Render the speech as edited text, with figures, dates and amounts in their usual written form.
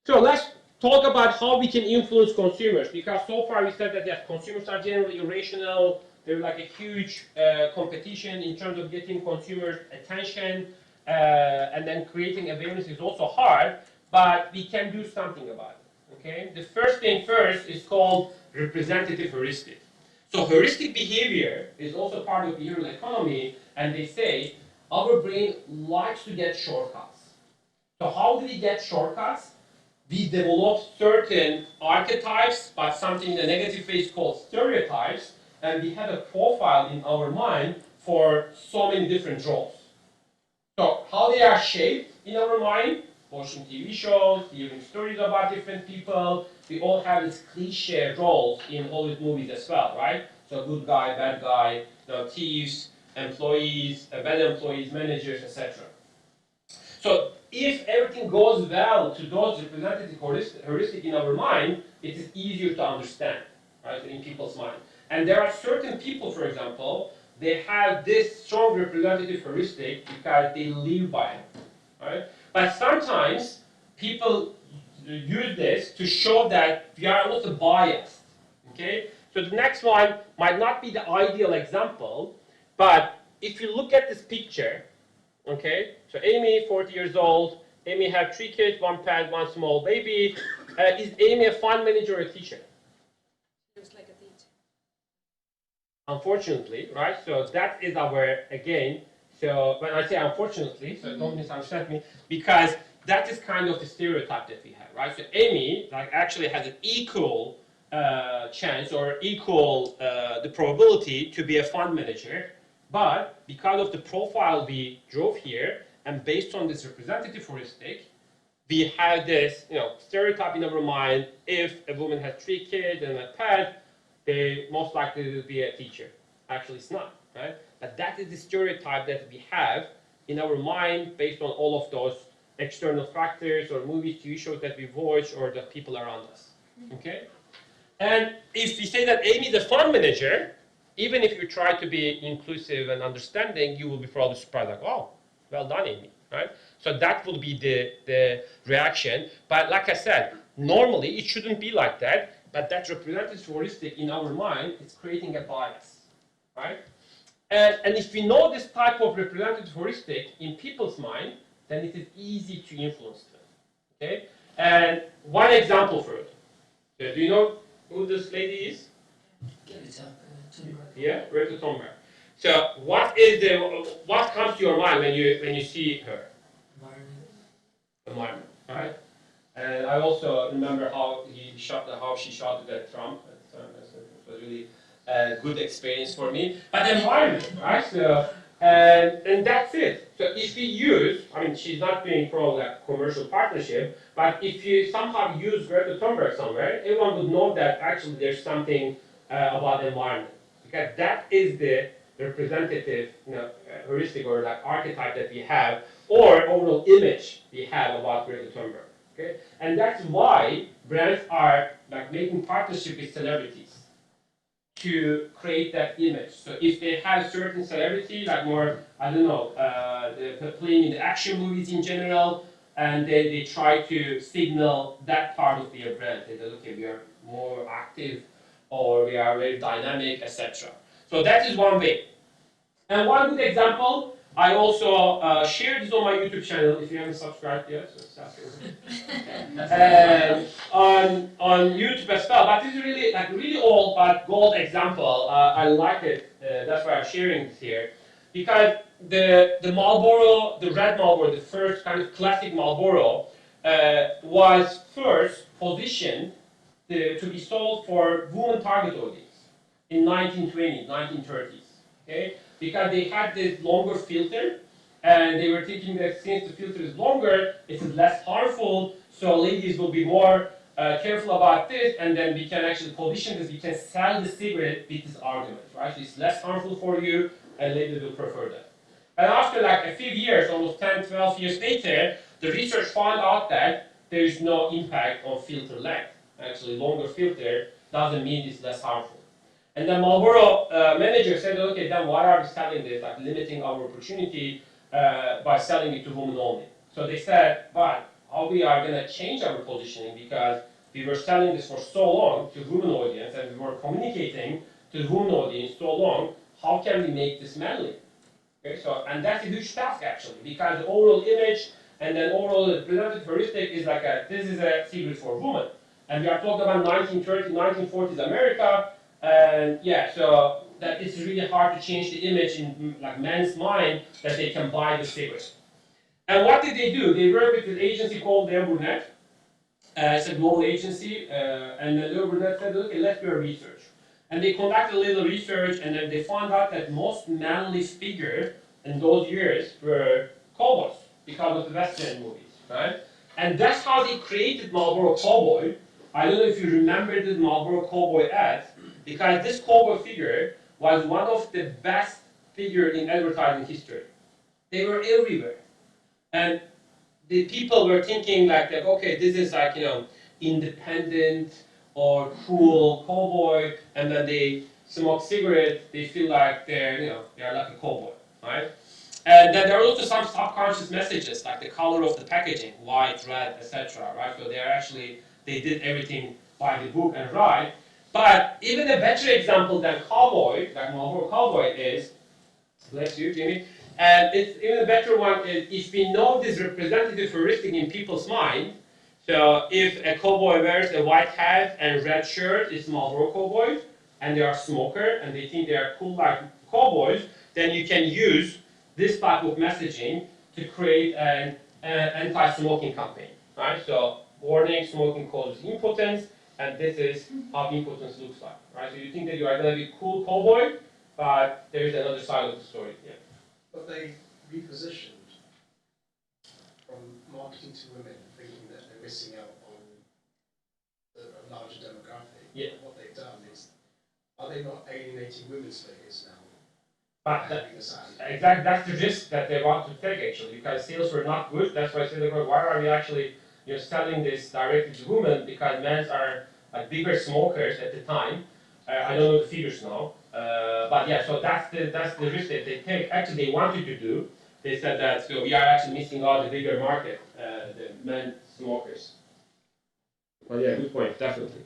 So let's talk about how we can influence consumers, because so far we said that yes, consumers are generally irrational. They're like a huge competition in terms of getting consumers' attention, and then creating awareness is also hard, but we can do something about it. Okay, the first thing first is called representative heuristic. So heuristic behavior is also part of behavioral economy, and they say our brain likes to get shortcuts. So how do we get shortcuts? We develop certain archetypes, but something in the negative phase called stereotypes, and we have a profile in our mind for so many different roles. So how they are shaped in our mind, watching TV shows, hearing stories about different people, we all have these cliche roles in Hollywood movies as well, right? So good guy, bad guy, thieves, employees, bad employees, managers, etc. So if everything goes well to those representative heuristic in our mind, it is easier to understand, right, in people's mind. And there are certain people, for example, they have this strong representative heuristic because they live by it, right? But sometimes people use this to show that we are also biased, okay? So the next one might not be the ideal example, but if you look at this picture, okay, so Amy, 40 years old. Amy have 3 kids, 1 pet, 1 small baby. Is Amy a fund manager or a teacher? Looks like a teacher. Unfortunately, right? So that is our, again, so when I say unfortunately, so don't misunderstand me, because that is kind of the stereotype that we have, right? So Amy, like, actually has an equal chance or equal the probability to be a fund manager. But because of the profile we drove here, and based on this representative heuristic, we have this, stereotype in our mind. If a woman has 3 kids and a pet, they most likely will be a teacher. Actually, it's not, right? But that is the stereotype that we have in our mind based on all of those external factors or movies, TV shows that we watch or the people around us. Okay? And if we say that Amy is a fund manager, even if you try to be inclusive and understanding, you will be probably surprised, like, oh, well done, Amy, right? So that will be the reaction. But like I said, normally it shouldn't be like that, but that representative heuristic in our mind is creating a bias, right? And if we know this type of representative heuristic in people's mind, then it is easy to influence them, okay? And one example for it. So do you know who this lady is? Greta, Yeah, Greta Thunberg. So what comes to your mind when you see her? Environment, right? And I also remember how she shot at Trump at the time. It was really a good experience for me. But environment, right? So and that's it. So if we use, I mean, she's not doing probably a commercial partnership, but if you somehow use Greta Thunberg somewhere, everyone would know that actually there's something about the environment, because that is the representative, heuristic or like archetype that we have, or overall image we have about Greta Thunberg. Okay, and that's why brands are like making partnership with celebrities to create that image. So if they have certain celebrity, like more, I don't know, playing in the action movies in general, and they try to signal that part of their brand. They say, okay, we are more active, or we are very dynamic, etc. So that is one way. And one good example, I also shared this on my YouTube channel. If you haven't subscribed yet, so on YouTube as well. But this is really old but gold example. I like it. That's why I'm sharing this here, because the Marlboro, the red Marlboro, the first kind of classic Marlboro, was first positioned to be sold for women target audience in 1920s, 1930s. Okay, because they had this longer filter, and they were thinking that since the filter is longer, it is less harmful, so ladies will be more careful about this, and then we can actually position this, we can sell the cigarette with this argument, right? So it's less harmful for you, and ladies will prefer that. And after like a few years, almost 10, 12 years later, the research found out that there is no impact on filter length. Actually, longer filter doesn't mean it's less harmful. And the Marlboro manager said, okay, then why are we selling this, like limiting our opportunity by selling it to women only? So they said, but how we are going to change our positioning, because we were selling this for so long to women audience and we were communicating to the women audience so long. How can we make this manly? Okay, so and that's a huge task actually, because the overall image and then overall the presented heuristic is like this is a secret for women, and we are talking about 1930s, 1940s America, and yeah, so that it's really hard to change the image in like men's mind that they can buy the cigarette. And what did they do? They worked with an agency called Burnett. It's a global agency, and then Burnett said, okay, let's do a research. And they conducted a little research, and then they found out that most manly figures in those years were cowboys because of the Western movies, right? And that's how they created Marlboro Cowboy. I don't know if you remember the Marlboro Cowboy ad, because this cowboy figure was one of the best figures in advertising history. They were everywhere. And the people were thinking like, okay, this is like, independent or cool cowboy, and then they smoke cigarette, they feel like they're like a cowboy, right? And then there are also some subconscious messages, like the color of the packaging, white, red, etc., right? So they did everything by the book and right. But even a better example than cowboy, like Marlboro Cowboy is, bless you, Jimmy, and it's even a better one is if we know this representative heuristic in people's mind. So if a cowboy wears a white hat and red shirt, it's Marlboro Cowboys, and they are smoker and they think they are cool like cowboys, then you can use this type of messaging to create an anti-smoking campaign, right? So warning, smoking causes impotence, and this is how impotence looks like, right? So you think that you are going to be cool cowboy, but there is another side of the story. Yeah. But they repositioned from marketing to women, thinking that they're missing out on a larger demographic. Yeah. What they've done is, are they not alienating women's figures now? But exactly, that's the risk that they want to take actually, because sales were not good. That's why I said, why are we actually selling this directly to women? Because men are like bigger smokers at the time. I don't know the figures now, but yeah. So that's the risk that they take. Actually, they wanted to do. They said that so we are actually missing out the bigger market, the men smokers. Well, yeah, good point, definitely.